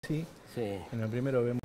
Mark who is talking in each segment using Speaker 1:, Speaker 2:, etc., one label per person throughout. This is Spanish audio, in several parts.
Speaker 1: Sí,
Speaker 2: Sí.
Speaker 1: en el primero vemos...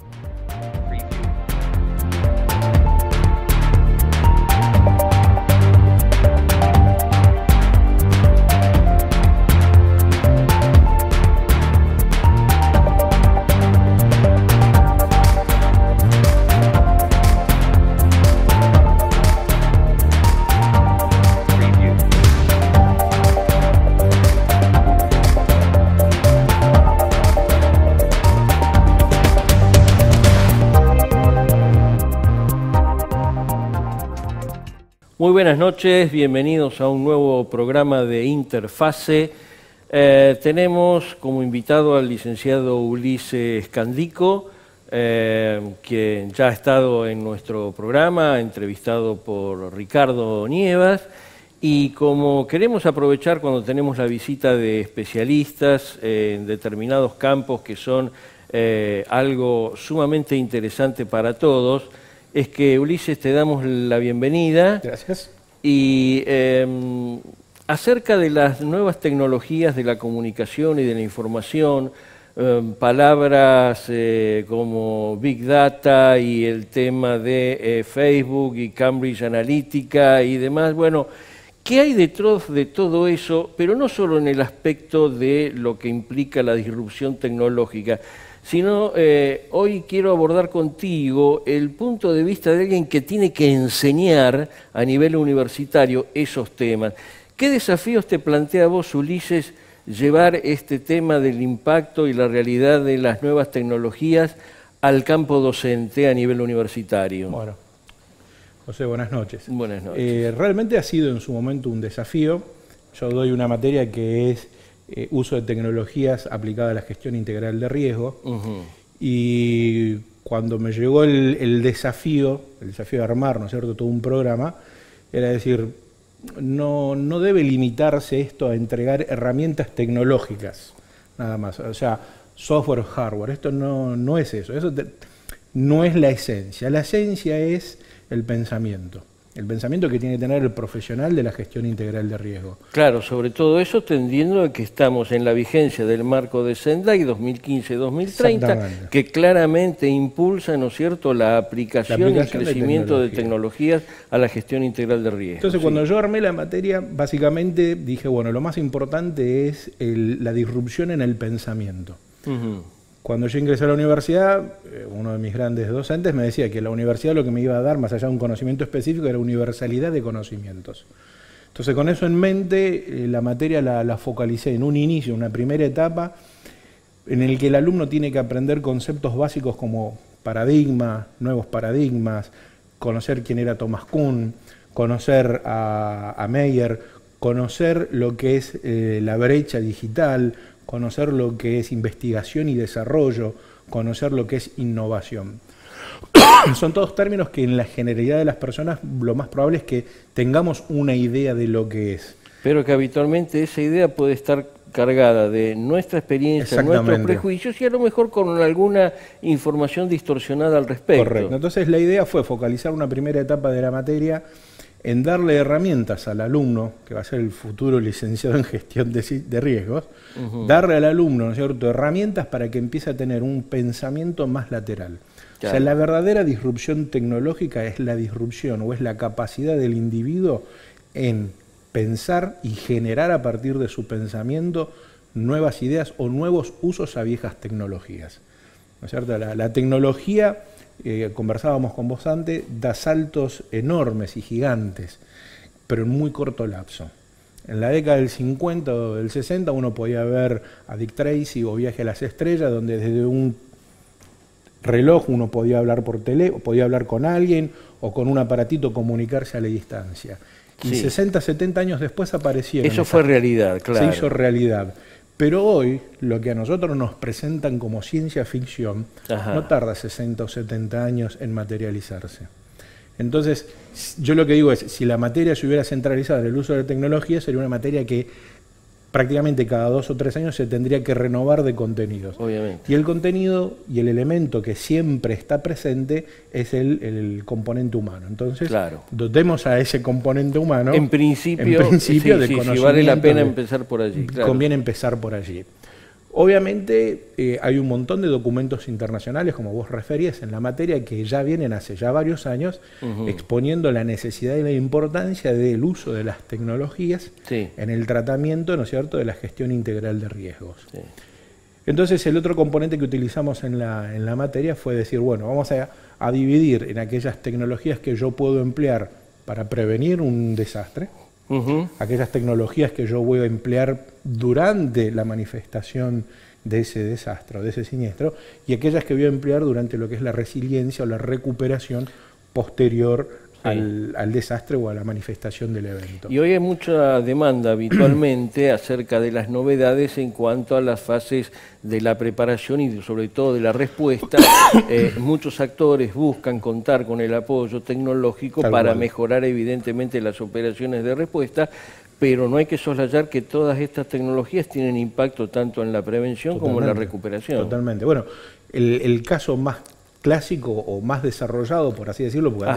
Speaker 2: Muy buenas noches, bienvenidos a un nuevo programa de Interfase. Tenemos como invitado al licenciado Ulises Candico, quien ya ha estado en nuestro programa, entrevistado por Ricardo Nievas. Y como queremos aprovechar cuando tenemos la visita de especialistas en determinados campos que son algo sumamente interesante para todos, es que, Ulises, te damos la bienvenida.
Speaker 1: Gracias.
Speaker 2: Y acerca de las nuevas tecnologías de la comunicación y de la información, palabras como Big Data y el tema de Facebook y Cambridge Analytica y demás, bueno, ¿qué hay detrás de todo eso? Pero no solo en el aspecto de lo que implica la disrupción tecnológica, sino hoy quiero abordar contigo el punto de vista de alguien que tiene que enseñar a nivel universitario esos temas. ¿Qué desafíos te plantea vos, Ulises, llevar este tema del impacto y la realidad de las nuevas tecnologías al campo docente a nivel universitario?
Speaker 1: Bueno, José, buenas noches.
Speaker 2: Buenas noches.
Speaker 1: Realmente ha sido en su momento un desafío. Yo doy una materia que es uso de tecnologías aplicada a la gestión integral de riesgo. Y cuando me llegó el desafío de armar, ¿no es cierto?, todo un programa, era decir, no debe limitarse esto a entregar herramientas tecnológicas, nada más, o sea, software o hardware, esto no es eso no es la esencia. La esencia es el pensamiento que tiene que tener el profesional de la gestión integral de riesgo.
Speaker 2: Claro, sobre todo eso tendiendo a que estamos en la vigencia del marco de Sendai 2015-2030, que claramente impulsa, ¿no es cierto?, la aplicación y el crecimiento de tecnologías a la gestión integral de riesgo.
Speaker 1: Entonces, cuando yo armé la materia, básicamente dije, bueno, lo más importante es la disrupción en el pensamiento. Cuando yo ingresé a la universidad, uno de mis grandes docentes me decía que la universidad lo que me iba a dar, más allá de un conocimiento específico, era universalidad de conocimientos. Entonces, con eso en mente, la materia la focalicé en un inicio, una primera etapa, en el que el alumno tiene que aprender conceptos básicos como paradigma, nuevos paradigmas, conocer quién era Thomas Kuhn, conocer a Meyer, conocer lo que es la brecha digital, conocer lo que es investigación y desarrollo, conocer lo que es innovación. Son todos términos que en la generalidad de las personas lo más probable es que tengamos una idea de lo que es.
Speaker 2: Pero que habitualmente esa idea puede estar cargada de nuestra experiencia, nuestros prejuicios y a lo mejor con alguna información distorsionada al respecto.
Speaker 1: Correcto. Entonces la idea fue focalizar una primera etapa de la materia en darle herramientas al alumno, que va a ser el futuro licenciado en gestión de riesgos, darle al alumno, ¿no es cierto?, herramientas para que empiece a tener un pensamiento más lateral. Claro. O sea, la verdadera disrupción tecnológica es la disrupción o es la capacidad del individuo en pensar y generar a partir de su pensamiento nuevas ideas o nuevos usos a viejas tecnologías. ¿No es cierto? La tecnología, conversábamos con vos antes, da saltos enormes y gigantes, pero en muy corto lapso. En la década del 50 o del 60 uno podía ver a Dick Tracy o Viaje a las Estrellas, donde desde un reloj uno podía hablar por teléfono, podía hablar con alguien o con un aparatito comunicarse a la distancia. Y 60, 70 años después aparecieron.
Speaker 2: Eso fue realidad, claro.
Speaker 1: Se hizo realidad. Pero hoy, lo que a nosotros nos presentan como ciencia ficción, no tarda 60 o 70 años en materializarse. Entonces, yo lo que digo es, si la materia se hubiera centralizado en el uso de la tecnología, sería una materia que prácticamente cada 2 o 3 años se tendría que renovar de contenidos.
Speaker 2: Obviamente.
Speaker 1: Y el contenido y el elemento que siempre está presente es el componente humano. Entonces, dotemos a ese componente humano.
Speaker 2: En principio de conocimiento. Sí, vale la pena empezar por allí.
Speaker 1: Conviene empezar por allí. Obviamente hay un montón de documentos internacionales, como vos referías, en la materia que ya vienen hace ya varios años exponiendo la necesidad y la importancia del uso de las tecnologías en el tratamiento, ¿no es cierto?, de la gestión integral de riesgos. Sí. Entonces el otro componente que utilizamos en la materia fue decir, bueno, vamos a dividir en aquellas tecnologías que yo puedo emplear para prevenir un desastre, aquellas tecnologías que yo voy a emplear durante la manifestación de ese desastre o de ese siniestro, y aquellas que voy a emplear durante lo que es la resiliencia o la recuperación posterior al desastre o a la manifestación del evento.
Speaker 2: Y hoy hay mucha demanda habitualmente acerca de las novedades en cuanto a las fases de la preparación y sobre todo de la respuesta. Muchos actores buscan contar con el apoyo tecnológico para mejorar evidentemente las operaciones de respuesta, pero no hay que soslayar que todas estas tecnologías tienen impacto tanto en la prevención como en la recuperación.
Speaker 1: Totalmente. Bueno, el caso más clásico o más desarrollado, por así decirlo, porque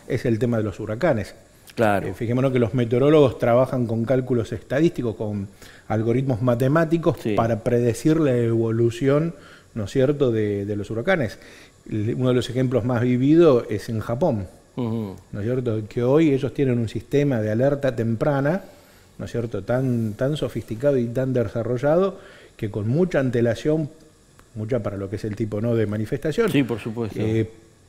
Speaker 1: es el tema de los huracanes.
Speaker 2: Claro.
Speaker 1: Fijémonos que los meteorólogos trabajan con cálculos estadísticos, con algoritmos matemáticos para predecir la evolución, ¿no es cierto?, de los huracanes. Uno de los ejemplos más vividos es en Japón, ¿no es cierto?, que hoy ellos tienen un sistema de alerta temprana, ¿no es cierto?, tan sofisticado y tan desarrollado que con mucha antelación, mucha para lo que es el tipo de manifestación,
Speaker 2: sí, por supuesto,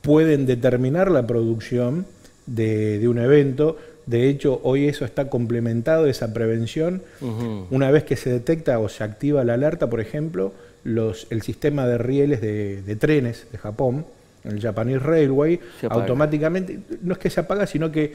Speaker 1: pueden determinar la producción de un evento. De hecho, hoy eso está complementado, esa prevención. Una vez que se detecta o se activa la alerta, por ejemplo, el sistema de rieles de trenes de Japón, el Japanese Railway, automáticamente, no es que se apaga, sino que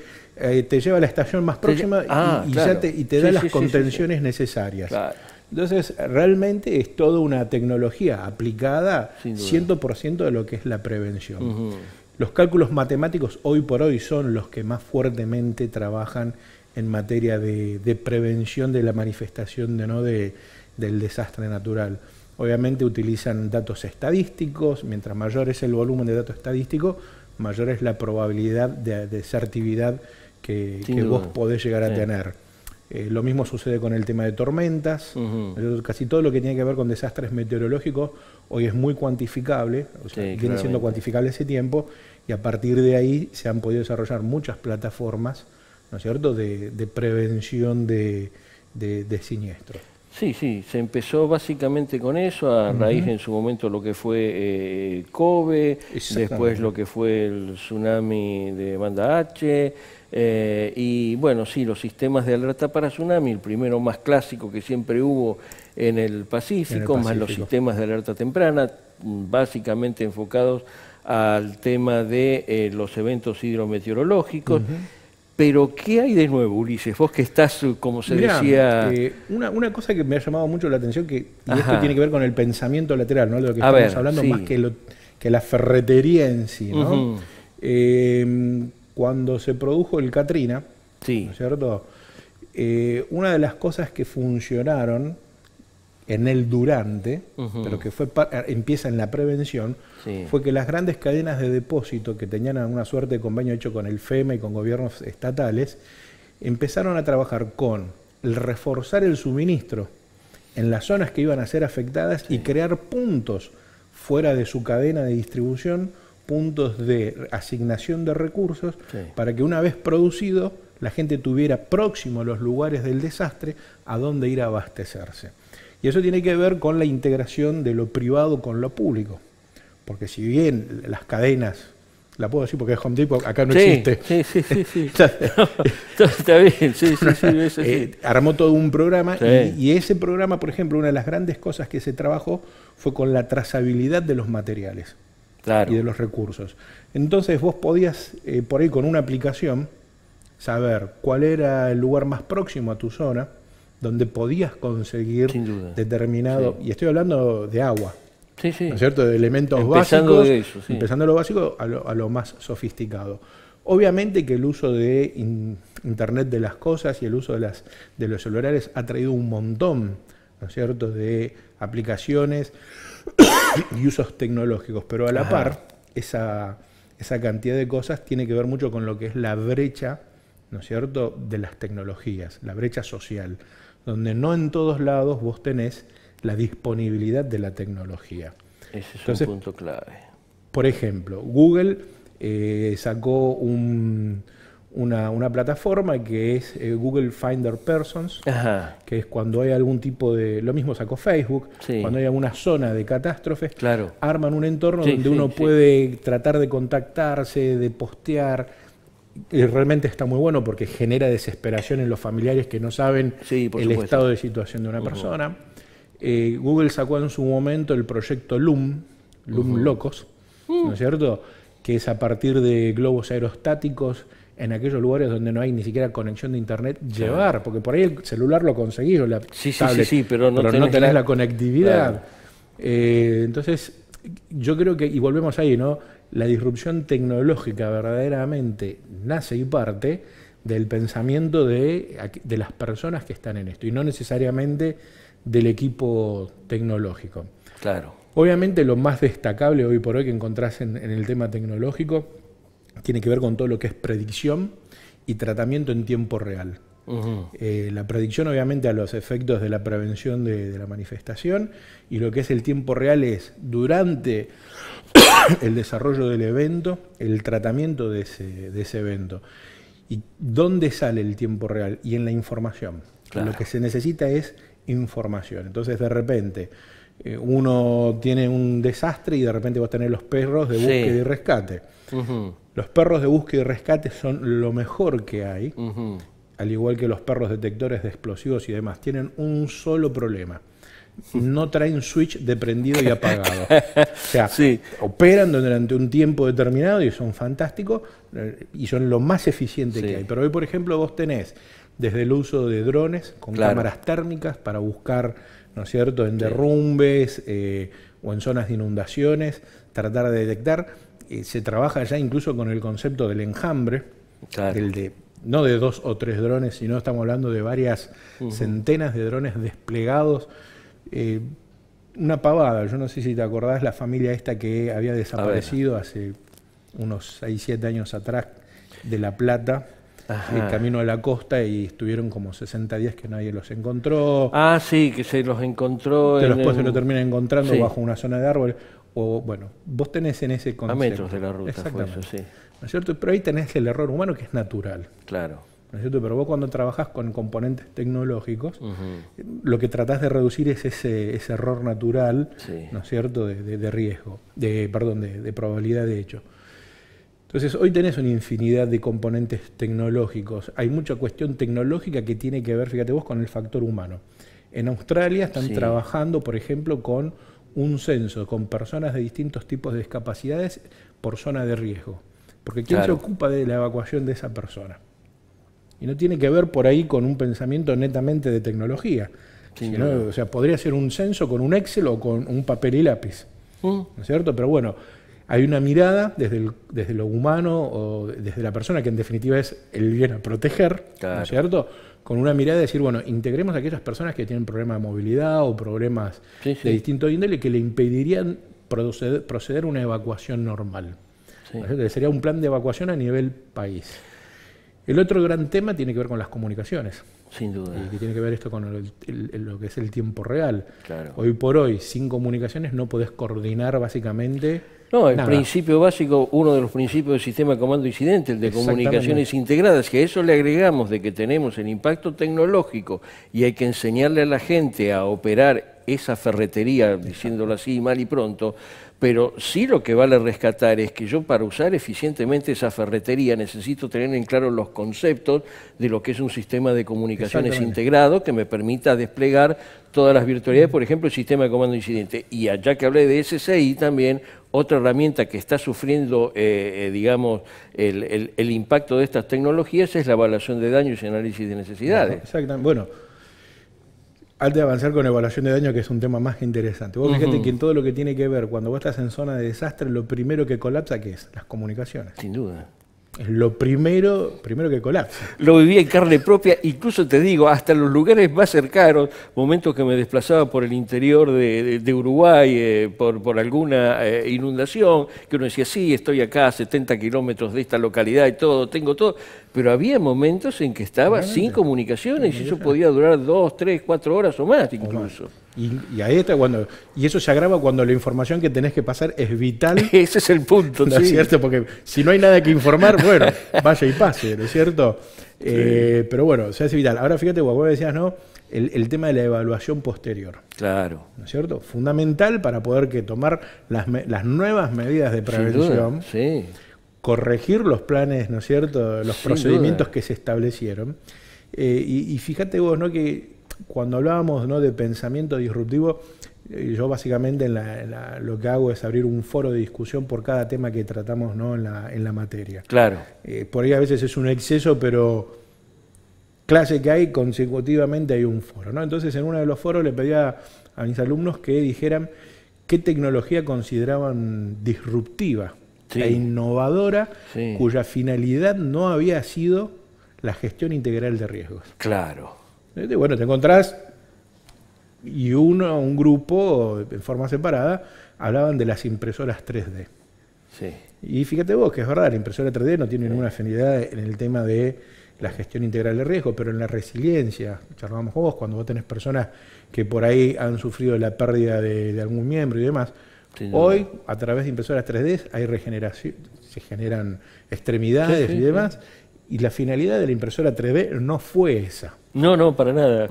Speaker 1: te lleva a la estación más próxima y te da las contenciones necesarias. Claro. Entonces, realmente es toda una tecnología aplicada 100% de lo que es la prevención. Los cálculos matemáticos hoy por hoy son los que más fuertemente trabajan en materia de prevención de la manifestación del desastre natural. Obviamente utilizan datos estadísticos, mientras mayor es el volumen de datos estadísticos, mayor es la probabilidad de asertividad que vos podés llegar a tener. Lo mismo sucede con el tema de tormentas. Casi todo lo que tiene que ver con desastres meteorológicos hoy es muy cuantificable, o sea, viene siendo cuantificable ese tiempo, y a partir de ahí se han podido desarrollar muchas plataformas, ¿no es cierto?, de prevención de siniestros.
Speaker 2: Sí, se empezó básicamente con eso, a raíz en su momento lo que fue Kobe, después lo que fue el tsunami de banda H, y bueno, sí, los sistemas de alerta para tsunami, el primero más clásico que siempre hubo en el Pacífico, más los sistemas de alerta temprana, básicamente enfocados al tema de los eventos hidrometeorológicos. Pero, ¿qué hay de nuevo, Ulises? Vos que estás, como se decía...
Speaker 1: Una cosa que me ha llamado mucho la atención, y esto tiene que ver con el pensamiento lateral, ¿no?, de lo que estamos hablando, más que la ferretería en sí, ¿no? Cuando se produjo el Katrina, ¿no es cierto?, una de las cosas que funcionaron en el durante, pero que empieza en la prevención, fue que las grandes cadenas de depósito que tenían una suerte de convenio hecho con el FEMA y con gobiernos estatales, empezaron a trabajar con el reforzar el suministro en las zonas que iban a ser afectadas y crear puntos fuera de su cadena de distribución, puntos de asignación de recursos, para que una vez producido la gente tuviera próximo a los lugares del desastre a donde ir a abastecerse. Y eso tiene que ver con la integración de lo privado con lo público. Porque si bien las cadenas, la puedo decir porque es Home Depot, acá no existe.
Speaker 2: Está bien,
Speaker 1: armó todo un programa y ese programa, por ejemplo, una de las grandes cosas que se trabajó fue con la trazabilidad de los materiales y de los recursos. Entonces vos podías, por ahí con una aplicación, saber cuál era el lugar más próximo a tu zona, donde podías conseguir determinado, y estoy hablando de agua, ¿no es cierto?, de elementos básicos, empezando lo básico a lo más sofisticado. Obviamente que el uso de Internet de las cosas y el uso de los celulares ha traído un montón, ¿no es cierto?, de aplicaciones y usos tecnológicos, pero a la par, esa cantidad de cosas tiene que ver mucho con lo que es la brecha, ¿no es cierto?, de las tecnologías, la brecha social, donde no en todos lados vos tenés la disponibilidad de la tecnología.
Speaker 2: Ese es
Speaker 1: Entonces,
Speaker 2: un punto clave.
Speaker 1: Por ejemplo, Google sacó una plataforma que es Google Finder Persons,
Speaker 2: Ajá.
Speaker 1: que es cuando hay algún tipo de... Lo mismo sacó Facebook,
Speaker 2: Sí.
Speaker 1: cuando hay alguna zona de catástrofes,
Speaker 2: Claro.
Speaker 1: arman un entorno
Speaker 2: Sí,
Speaker 1: donde
Speaker 2: sí,
Speaker 1: uno
Speaker 2: sí.
Speaker 1: puede tratar de contactarse, de postear. Y realmente está muy bueno porque genera desesperación en los familiares que no saben
Speaker 2: Sí, por
Speaker 1: el
Speaker 2: supuesto.
Speaker 1: estado de situación de una persona. Google sacó en su momento el proyecto Loom Locos, ¿no es cierto? Que es a partir de globos aerostáticos en aquellos lugares donde no hay ni siquiera conexión de internet, llevar, porque por ahí el celular lo conseguís o la tablet,
Speaker 2: pero no tenés
Speaker 1: la
Speaker 2: la
Speaker 1: conectividad.
Speaker 2: Claro.
Speaker 1: Entonces, yo creo que, y volvemos ahí, ¿no? La disrupción tecnológica verdaderamente nace y parte del pensamiento de las personas que están en esto, y no necesariamente del equipo tecnológico.
Speaker 2: Claro.
Speaker 1: Obviamente lo más destacable hoy por hoy que encontrás en el tema tecnológico tiene que ver con todo lo que es predicción y tratamiento en tiempo real. La predicción obviamente a los efectos de la prevención de la manifestación, y lo que es el tiempo real es durante el desarrollo del evento, el tratamiento de ese evento. ¿Y dónde sale el tiempo real? Y en la información.
Speaker 2: Claro.
Speaker 1: Lo que se necesita es información. Entonces de repente uno tiene un desastre y de repente vos tenés los perros de búsqueda y rescate. Los perros de búsqueda y rescate son lo mejor que hay, al igual que los perros detectores de explosivos y demás. Tienen un solo problema: no traen switch de prendido y apagado. O sea, operan durante un tiempo determinado y son fantásticos y son lo más eficiente que hay. Pero hoy, por ejemplo, vos tenés desde el uso de drones con cámaras térmicas para buscar, ¿no es cierto?, en derrumbes o en zonas de inundaciones, tratar de detectar. Se trabaja ya incluso con el concepto del enjambre, no de 2 o 3 drones, sino estamos hablando de varias centenas de drones desplegados. Una pavada, yo no sé si te acordás la familia esta que había desaparecido hace unos 6, 7 años atrás de La Plata, camino a la costa, y estuvieron como 60 días que nadie los encontró.
Speaker 2: Ah, sí, que se los encontró.
Speaker 1: Después se lo terminan encontrando bajo una zona de árboles. O bueno, vos tenés en ese concepto.
Speaker 2: A metros de la ruta.
Speaker 1: Exactamente.
Speaker 2: Fue eso, sí.
Speaker 1: ¿No es cierto? Pero ahí tenés el error humano, que es natural.
Speaker 2: Claro.
Speaker 1: ¿No es cierto? Pero vos cuando trabajás con componentes tecnológicos, lo que tratás de reducir es ese error natural, ¿no es cierto?, de riesgo, de probabilidad de hecho. Entonces, hoy tenés una infinidad de componentes tecnológicos. Hay mucha cuestión tecnológica que tiene que ver, fíjate vos, con el factor humano. En Australia están trabajando, por ejemplo, con un censo con personas de distintos tipos de discapacidades por zona de riesgo. Porque ¿quién se ocupa de la evacuación de esa persona? Y no tiene que ver por ahí con un pensamiento netamente de tecnología. Sino, o sea, podría ser un censo con un Excel o con un papel y lápiz. ¿No es cierto? Pero bueno, hay una mirada desde lo humano o desde la persona, que en definitiva es el bien a proteger, ¿no es cierto?, con una mirada de decir, bueno, integremos a aquellas personas que tienen problemas de movilidad o problemas de distinto índole que le impedirían proceder a una evacuación normal. ¿No? Sería un plan de evacuación a nivel país. El otro gran tema tiene que ver con las comunicaciones.
Speaker 2: Sin duda.
Speaker 1: Y que tiene que ver esto con lo que es el tiempo real.
Speaker 2: Claro.
Speaker 1: Hoy por hoy, sin comunicaciones no podés coordinar básicamente
Speaker 2: No, el
Speaker 1: nada.
Speaker 2: principio básico, uno de los principios del sistema de comando incidente, el de comunicaciones integradas, que a eso le agregamos de que tenemos el impacto tecnológico y hay que enseñarle a la gente a operar esa ferretería, diciéndolo así mal y pronto, pero sí lo que vale rescatar es que yo, para usar eficientemente esa ferretería, necesito tener en claro los conceptos de lo que es un sistema de comunicaciones integrado que me permita desplegar todas las virtualidades, por ejemplo, el sistema de comando incidente. Y allá que hablé de SSI también, otra herramienta que está sufriendo, digamos, el impacto de estas tecnologías es la evaluación de daños y análisis de necesidades.
Speaker 1: Exactamente. Bueno, antes de avanzar con evaluación de daño, que es un tema más interesante, vos fíjate que en todo lo que tiene que ver, cuando vos estás en zona de desastre, lo primero que colapsa, ¿qué es? Las comunicaciones.
Speaker 2: Sin duda.
Speaker 1: Es lo primero que colapsa.
Speaker 2: Lo viví en carne propia, incluso te digo, hasta los lugares más cercanos, momentos que me desplazaba por el interior de Uruguay, por alguna inundación, que uno decía, sí, estoy acá a 70 kilómetros de esta localidad y todo, tengo todo, pero había momentos en que estaba sin comunicaciones y eso podía durar 2, 3, 4 horas o más incluso.
Speaker 1: Y ahí está y eso se agrava cuando la información que tenés que pasar es vital.
Speaker 2: Ese es el punto,
Speaker 1: ¿No es cierto? Porque si no hay nada que informar, bueno, vaya y pase, ¿no es cierto? Sí. Pero bueno, se hace vital. Ahora fíjate, vos decías, ¿no? El tema de la evaluación posterior.
Speaker 2: Claro.
Speaker 1: ¿No es cierto? Fundamental para poder tomar las nuevas medidas de prevención.
Speaker 2: Sí.
Speaker 1: Corregir los planes, ¿no es cierto? Los procedimientos que se establecieron. Y fíjate vos, ¿no? Que cuando hablábamos, ¿no?, de pensamiento disruptivo, yo básicamente lo que hago es abrir un foro de discusión por cada tema que tratamos, ¿no?, en la materia.
Speaker 2: Claro.
Speaker 1: Por ahí a veces es un exceso, pero clase que hay, consecutivamente hay un foro, ¿no? Entonces en uno de los foros le pedía a mis alumnos que dijeran qué tecnología consideraban disruptiva e innovadora, cuya finalidad no había sido la gestión integral de riesgos.
Speaker 2: Claro.
Speaker 1: Bueno, te encontrás y un grupo en forma separada hablaban de las impresoras 3D.
Speaker 2: Sí.
Speaker 1: Y fíjate vos que es verdad, la impresora 3D no tiene ninguna afinidad en el tema de la gestión integral de riesgo, pero en la resiliencia, charlábamos con vos, cuando vos tenés personas que por ahí han sufrido la pérdida de algún miembro y demás, hoy a través de impresoras 3D hay regeneración, se generan extremidades y demás. Y la finalidad de la impresora 3D no fue esa.
Speaker 2: No, para nada.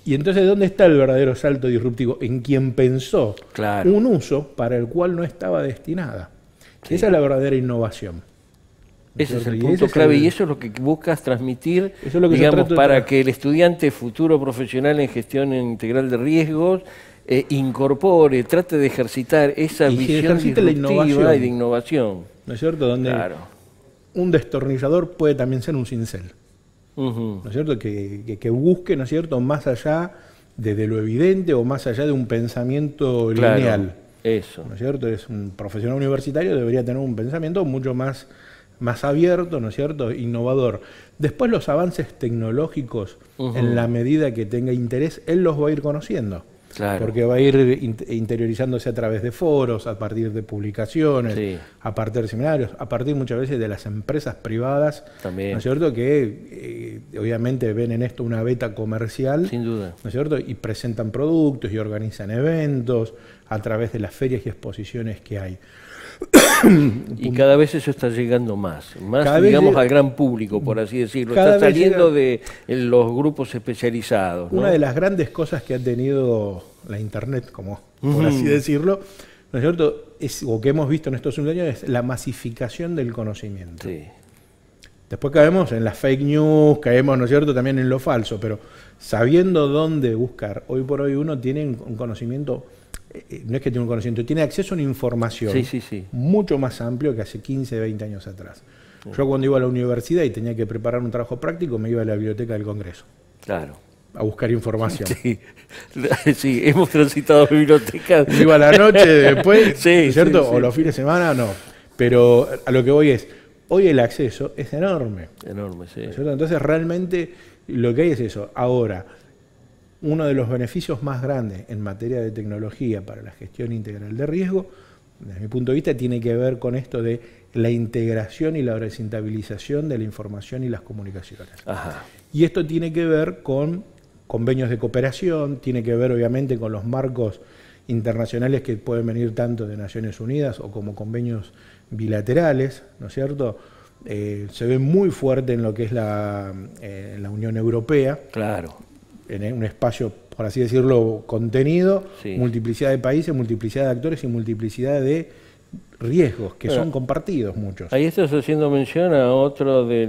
Speaker 1: Y entonces, ¿dónde está el verdadero salto disruptivo? En quien pensó un uso para el cual no estaba destinada. Sí. Esa es la verdadera innovación.
Speaker 2: Ese es el punto clave y eso es lo que buscas transmitir, digamos, para que el estudiante futuro profesional en gestión integral de riesgos incorpore, trate de ejercitar esa visión disruptiva y de innovación.
Speaker 1: ¿No es cierto? Donde un destornillador puede también ser un cincel. ¿No es cierto? Que busque, ¿no es cierto?, más allá de lo evidente o más allá de un pensamiento lineal.
Speaker 2: Eso.
Speaker 1: ¿No es cierto? Es un profesional universitario, debería tener un pensamiento mucho más abierto, ¿no es cierto?, innovador. Después los avances tecnológicos, en la medida que tenga interés, él los va a ir conociendo. Claro. Porque va a ir interiorizándose a través de foros, a partir de publicaciones, a partir de seminarios, a partir muchas veces de las empresas privadas, también, ¿no es cierto?, que obviamente ven en esto una beta comercial,
Speaker 2: sin duda,
Speaker 1: ¿no es cierto?, y presentan productos y organizan eventos a través de las ferias y exposiciones que hay.
Speaker 2: Y cada vez eso está llegando más digamos, al gran público, por así decirlo. Está saliendo de los grupos especializados, ¿no?
Speaker 1: Una de las grandes cosas que ha tenido la Internet, como por así decirlo, ¿no es cierto?, o que hemos visto en estos últimos años, es la masificación del conocimiento. Sí. Después caemos en las fake news, caemos, ¿no es cierto?, también en lo falso, pero sabiendo dónde buscar, hoy por hoy uno tiene un conocimiento. No es que tiene un conocimiento, tiene acceso a una información mucho más amplio que hace 15, 20 años atrás. Yo cuando iba a la universidad y tenía que preparar un trabajo práctico, me iba a la biblioteca del Congreso.
Speaker 2: Claro.
Speaker 1: A buscar información.
Speaker 2: Sí, hemos transitado bibliotecas.
Speaker 1: Iba a la noche después, ¿cierto? O los fines de semana, no. Pero a lo que voy es, hoy el acceso es enorme.
Speaker 2: Enorme, sí.
Speaker 1: ¿Cierto? Entonces realmente lo que hay es eso. Ahora, uno de los beneficios más grandes en materia de tecnología para la gestión integral de riesgo, desde mi punto de vista, tiene que ver con esto de la integración y la horizontalización de la información y las comunicaciones. Ajá. Y esto tiene que ver con convenios de cooperación, tiene que ver obviamente con los marcos internacionales que pueden venir tanto de Naciones Unidas o como convenios bilaterales, ¿no es cierto? Se ve muy fuerte en lo que es la Unión Europea.
Speaker 2: Claro.
Speaker 1: En un espacio, por así decirlo, contenido, multiplicidad de países, multiplicidad de actores y multiplicidad de riesgos que son compartidos muchos.
Speaker 2: Ahí estás haciendo mención a otro de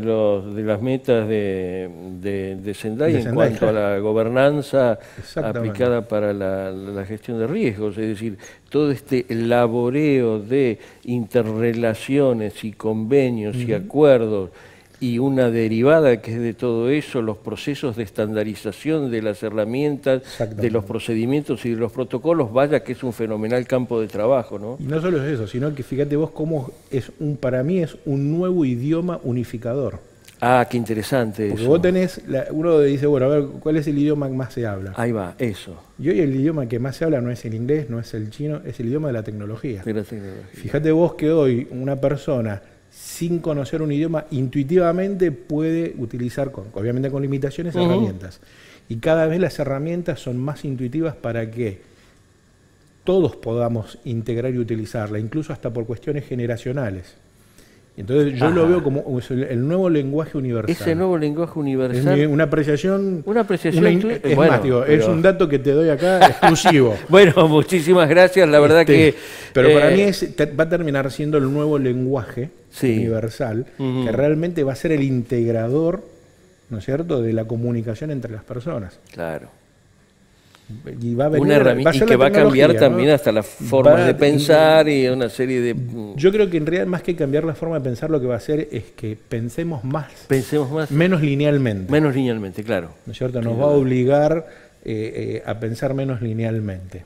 Speaker 2: las metas de Sendai en cuanto a la gobernanza aplicada para la gestión de riesgos, es decir, todo este laboreo de interrelaciones y convenios y acuerdos, y una derivada que es de todo eso, los procesos de estandarización de las herramientas, de los procedimientos y de los protocolos, vaya que es un fenomenal campo de trabajo, ¿no?
Speaker 1: Y no solo es eso, sino que fíjate vos cómo para mí es un nuevo idioma unificador.
Speaker 2: Ah, qué interesante.
Speaker 1: Porque
Speaker 2: eso.
Speaker 1: Vos tenés, uno dice, bueno, a ver, ¿cuál es el idioma que más se habla?
Speaker 2: Ahí va, eso.
Speaker 1: Y hoy el idioma que más se habla no es el inglés, no es el chino, es el idioma de la tecnología.
Speaker 2: De la tecnología.
Speaker 1: Fíjate vos que hoy una persona, sin conocer un idioma, intuitivamente puede utilizar, obviamente con limitaciones, herramientas. y cada vez las herramientas son más intuitivas para que todos podamos integrar y utilizarla, incluso hasta por cuestiones generacionales. Entonces yo lo veo como el nuevo lenguaje universal.
Speaker 2: Ese nuevo lenguaje universal.
Speaker 1: Es una apreciación.
Speaker 2: Una apreciación.
Speaker 1: Es bueno, más, digo, pero... es un dato que te doy acá exclusivo.
Speaker 2: Bueno, muchísimas gracias. La verdad que.
Speaker 1: Pero para mí va a terminar siendo el nuevo lenguaje universal, que realmente va a ser el integrador, ¿no es cierto?, de la comunicación entre las personas.
Speaker 2: Claro.
Speaker 1: Y va a venir,
Speaker 2: una herramienta y que va a cambiar también, ¿no?, hasta las formas de pensar y una serie de...
Speaker 1: Yo creo que en realidad, más que cambiar la forma de pensar, lo que va a hacer es que pensemos más menos linealmente.
Speaker 2: Menos linealmente, claro.
Speaker 1: ¿No es cierto? Nos va a obligar a pensar menos linealmente.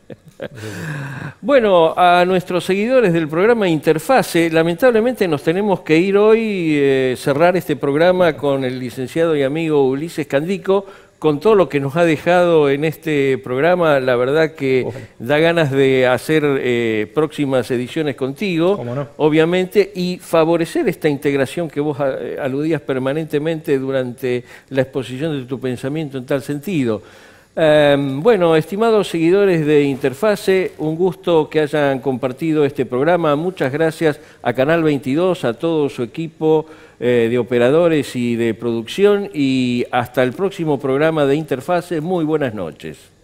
Speaker 2: Bueno, a nuestros seguidores del programa Interfase, lamentablemente nos tenemos que ir hoy, cerrar este programa con el licenciado y amigo Ulises Candico, con todo lo que nos ha dejado en este programa. La verdad que da ganas de hacer próximas ediciones contigo, obviamente, y favorecer esta integración que vos aludías permanentemente durante la exposición de tu pensamiento en tal sentido. Bueno, estimados seguidores de Interfase, un gusto que hayan compartido este programa. Muchas gracias a Canal 22, a todo su equipo de operadores y de producción, y hasta el próximo programa de Interfase. Muy buenas noches.